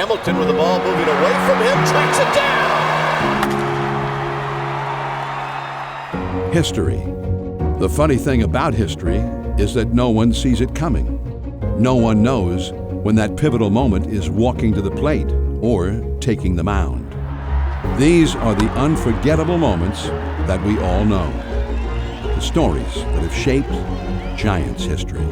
Hamilton with the ball moving away from him, tracks it down. History. The funny thing about history is that no one sees it coming. No one knows when that pivotal moment is walking to the plate or taking the mound. These are the unforgettable moments that we all know. The stories that have shaped Giants history.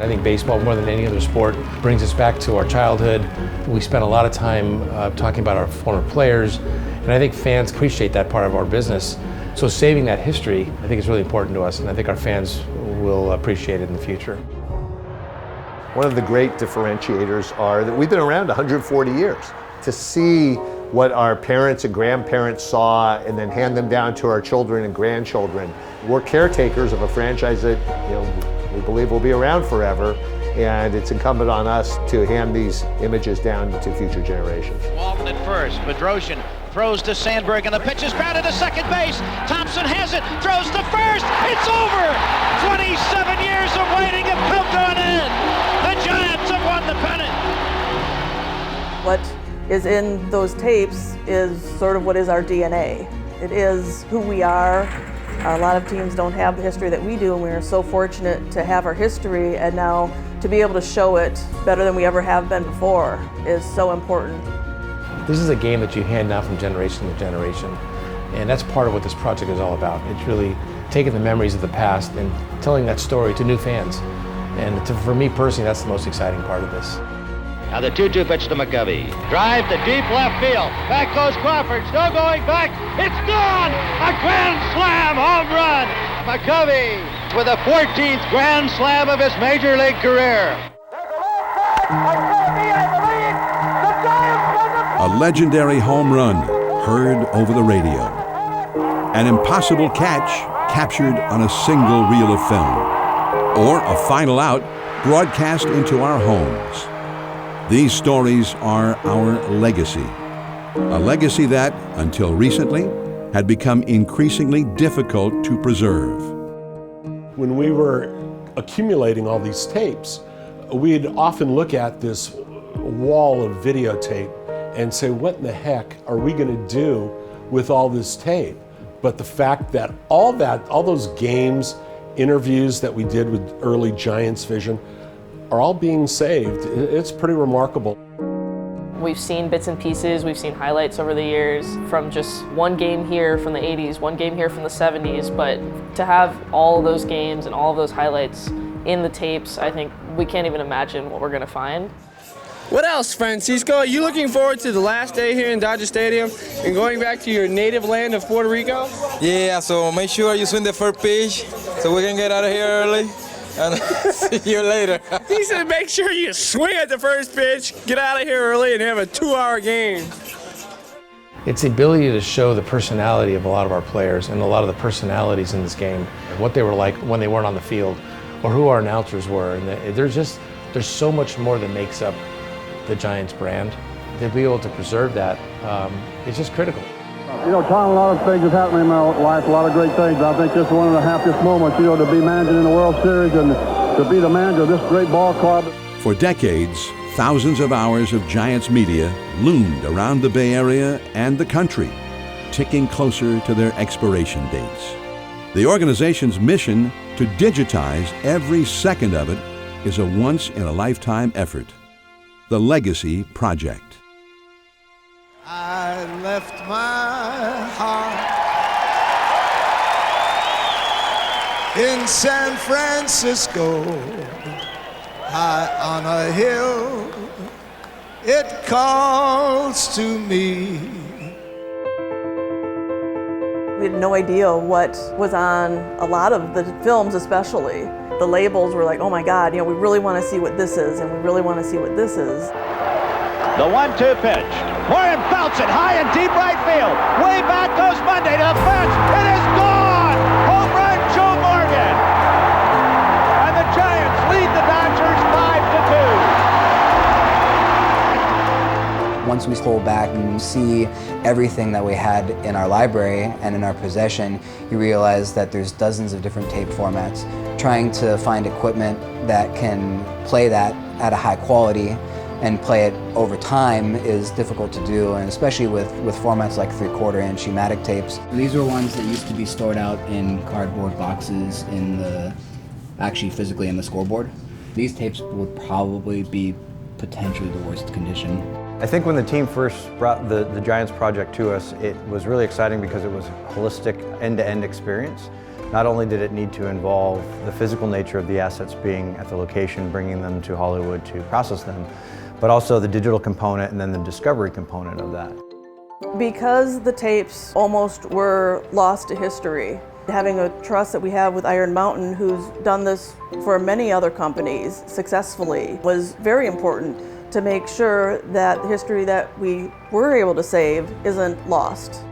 I think baseball, more than any other sport, brings us back to our childhood. We spend a lot of time talking about our former players, and I think fans appreciate that part of our business. So saving that history, I think is really important to us, and I think our fans will appreciate it in the future. One of the great differentiators are that we've been around 140 years. To see what our parents and grandparents saw and then hand them down to our children and grandchildren. We're caretakers of a franchise that, we believe will be around forever, and it's incumbent on us to hand these images down to future generations. Walton at first, Bedrosian throws to Sandberg, and the pitch is grounded to second base. Thompson has it, throws to first, it's over! 27 years of waiting have come to an end! The Giants have won the pennant! What is in those tapes is sort of what is our DNA. It is who we are. A lot of teams don't have the history that we do, and we are so fortunate to have our history, and now to be able to show it better than we ever have been before is so important. This is a game that you hand down from generation to generation, and that's part of what this project is all about. It's really taking the memories of the past and telling that story to new fans. And for me personally, that's the most exciting part of this. Now the 2-2 pitch to McCovey. Drive to deep left field. Back goes Crawford. Still going back. It's gone! A grand slam home run! McCovey with the 14th grand slam of his major league career. A legendary home run heard over the radio. An impossible catch captured on a single reel of film. Or a final out broadcast into our homes. These stories are our legacy. A legacy that, until recently, had become increasingly difficult to preserve. When we were accumulating all these tapes, we'd often look at this wall of videotape and say, what in the heck are we going to do with all this tape? But the fact that all those games, interviews that we did with early Giants vision are all being saved, it's pretty remarkable. We've seen bits and pieces, we've seen highlights over the years from just one game here from the 80s, one game here from the 70s, but to have all of those games and all of those highlights in the tapes, I think we can't even imagine what we're going to find. What else, Francisco? Are you looking forward to the last day here in Dodger Stadium and going back to your native land of Puerto Rico? Yeah, so make sure you swing the first pitch so we can get out of here early. And see you later. He said make sure you swing at the first pitch, get out of here early, and have a 2-hour game. It's the ability to show the personality of a lot of our players and a lot of the personalities in this game, what they were like when they weren't on the field, or who our announcers were. And there's so much more that makes up the Giants brand. To be able to preserve that is just critical. Tom, a lot of things have happened in my life, a lot of great things. I think this is one of the happiest moments, to be managing in the World Series and to be the manager of this great ball club. For decades, thousands of hours of Giants media loomed around the Bay Area and the country, ticking closer to their expiration dates. The organization's mission to digitize every second of it is a once-in-a-lifetime effort. The Legacy Project. I left my heart in San Francisco, high on a hill, it calls to me. We had no idea what was on a lot of the films, especially. The labels were like, oh my God, we really want to see what this is, and we really want to see what this is. The 1-2 pitch. Moran belts it high and deep right field. Way back goes Monday to the fence. It is gone! Home run, Joe Morgan! And the Giants lead the Dodgers 5-2. Once we pull back and see everything that we had in our library and in our possession, you realize that there's dozens of different tape formats. Trying to find equipment that can play that at a high quality and play it over time is difficult to do, and especially with formats like 3/4 inch schematic tapes. These were ones that used to be stored out in cardboard boxes actually physically in the scoreboard. These tapes would probably be potentially the worst condition. I think when the team first brought the Giants project to us, it was really exciting because it was a holistic end-to-end experience. Not only did it need to involve the physical nature of the assets being at the location, bringing them to Hollywood to process them, but also the digital component and then the discovery component of that. Because the tapes almost were lost to history, having a trust that we have with Iron Mountain, who's done this for many other companies successfully, was very important to make sure that the history that we were able to save isn't lost.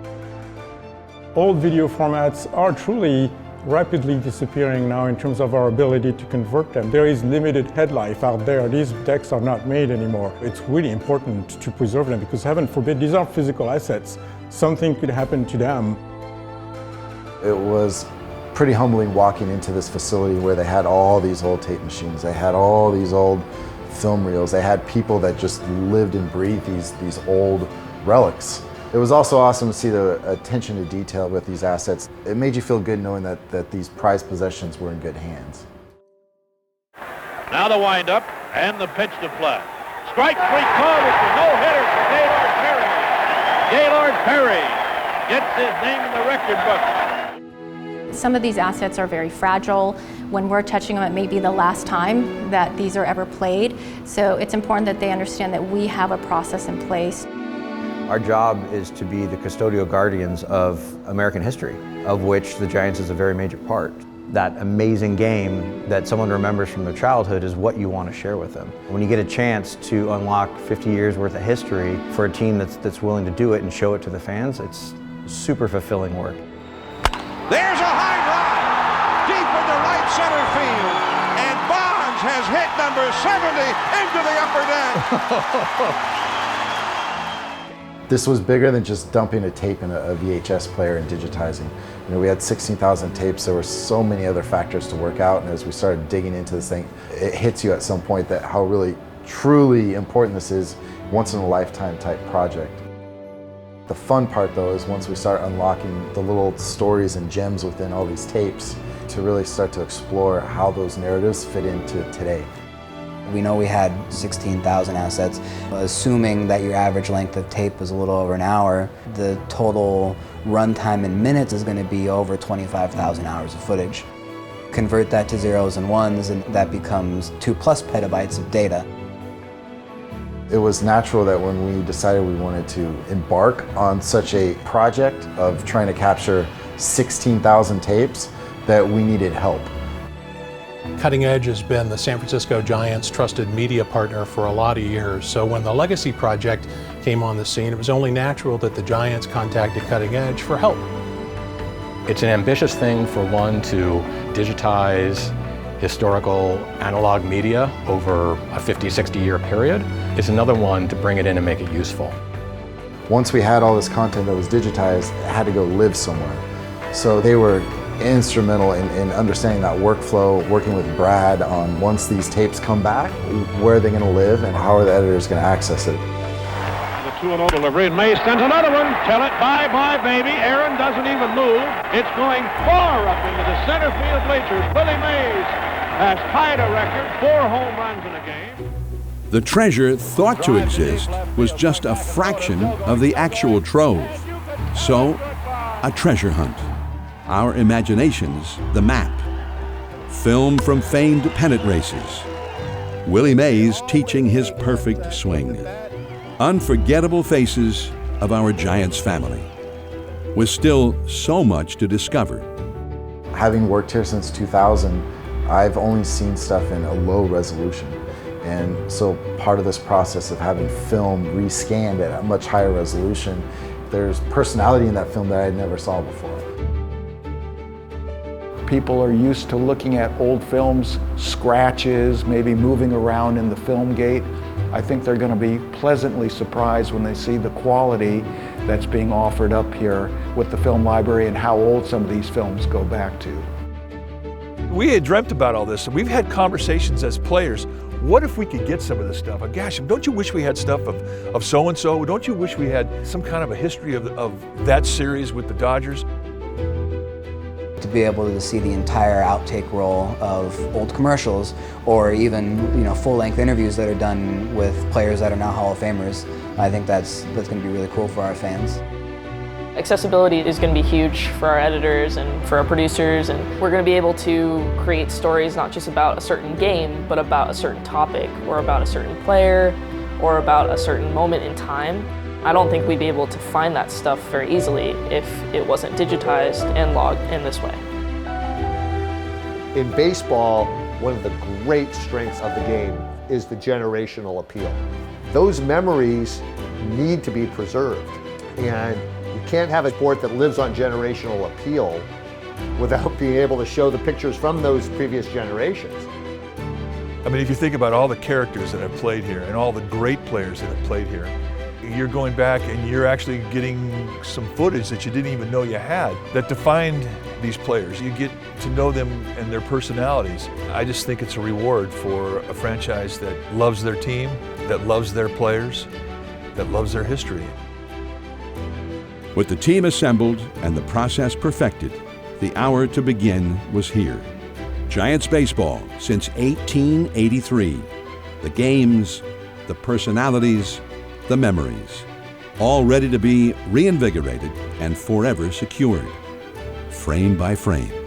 Old video formats are truly rapidly disappearing now in terms of our ability to convert them. There is limited head life out there. These decks are not made anymore. It's really important to preserve them because heaven forbid, these are physical assets. Something could happen to them. It was pretty humbling walking into this facility where they had all these old tape machines. They had all these old film reels. They had people that just lived and breathed these old relics. It was also awesome to see the attention to detail with these assets. It made you feel good knowing that these prized possessions were in good hands. Now the windup and the pitch to play. Strike three call with the no-hitter for Gaylord Perry. Gaylord Perry gets his name in the record book. Some of these assets are very fragile. When we're touching them, it may be the last time that these are ever played. So it's important that they understand that we have a process in place. Our job is to be the custodial guardians of American history, of which the Giants is a very major part. That amazing game that someone remembers from their childhood is what you want to share with them. When you get a chance to unlock 50 years worth of history for a team that's willing to do it and show it to the fans, it's super fulfilling work. There's a high drive deep into right center field, and Bonds has hit number 70 into the upper deck. This was bigger than just dumping a tape in a VHS player and digitizing. You know, we had 16,000 tapes. There were so many other factors to work out, and as we started digging into this thing, it hits you at some point that how really, truly important this is, once in a lifetime type project. The fun part though is once we start unlocking the little stories and gems within all these tapes to really start to explore how those narratives fit into today. We know we had 16,000 assets. Assuming that your average length of tape was a little over an hour, the total runtime in minutes is going to be over 25,000 hours of footage. Convert that to zeros and ones, and that becomes 2+ petabytes of data. It was natural that when we decided we wanted to embark on such a project of trying to capture 16,000 tapes, that we needed help. Cutting Edge has been the San Francisco Giants' trusted media partner for a lot of years. So when the Legacy Project came on the scene, it was only natural that the Giants contacted Cutting Edge for help. It's an ambitious thing for one to digitize historical analog media over a 50, 60-year period. It's another one to bring it in and make it useful. Once we had all this content that was digitized, it had to go live somewhere. So they were instrumental in understanding that workflow, working with Brad on once these tapes come back, where are they going to live and how are the editors going to access it. The 2-0 delivery, and Mays sends another one. Tell it, bye-bye, baby. Aaron doesn't even move. It's going far up into the center field bleachers. Willie Mays has tied a record, 4 home runs in a game. The treasure thought to exist was just a fraction of the actual trove. So, a treasure hunt. Our imaginations, the map. Film from famed pennant races. Willie Mays teaching his perfect swing. Unforgettable faces of our Giants family. With still so much to discover. Having worked here since 2000, I've only seen stuff in a low resolution. And so part of this process of having film rescanned at a much higher resolution, there's personality in that film that I never saw before. People are used to looking at old films, scratches, maybe moving around in the film gate. I think they're going to be pleasantly surprised when they see the quality that's being offered up here with the film library and how old some of these films go back to. We had dreamt about all this, and we've had conversations as players. What if we could get some of this stuff? Gosh, don't you wish we had stuff of so-and-so? Don't you wish we had some kind of a history of that series with the Dodgers? To be able to see the entire outtake roll of old commercials, or even full-length interviews that are done with players that are now Hall of Famers, I think that's going to be really cool for our fans. Accessibility is going to be huge for our editors and for our producers, and we're going to be able to create stories not just about a certain game, but about a certain topic, or about a certain player, or about a certain moment in time. I don't think we'd be able to find that stuff very easily if it wasn't digitized and logged in this way. In baseball, one of the great strengths of the game is the generational appeal. Those memories need to be preserved, and you can't have a sport that lives on generational appeal without being able to show the pictures from those previous generations. I mean, if you think about all the characters that have played here and all the great players that have played here, you're going back and you're actually getting some footage that you didn't even know you had that defined these players. You get to know them and their personalities. I just think it's a reward for a franchise that loves their team, that loves their players, that loves their history. With the team assembled and the process perfected, the hour to begin was here. Giants baseball since 1883. The games, the personalities, the memories, all ready to be reinvigorated and forever secured, frame by frame.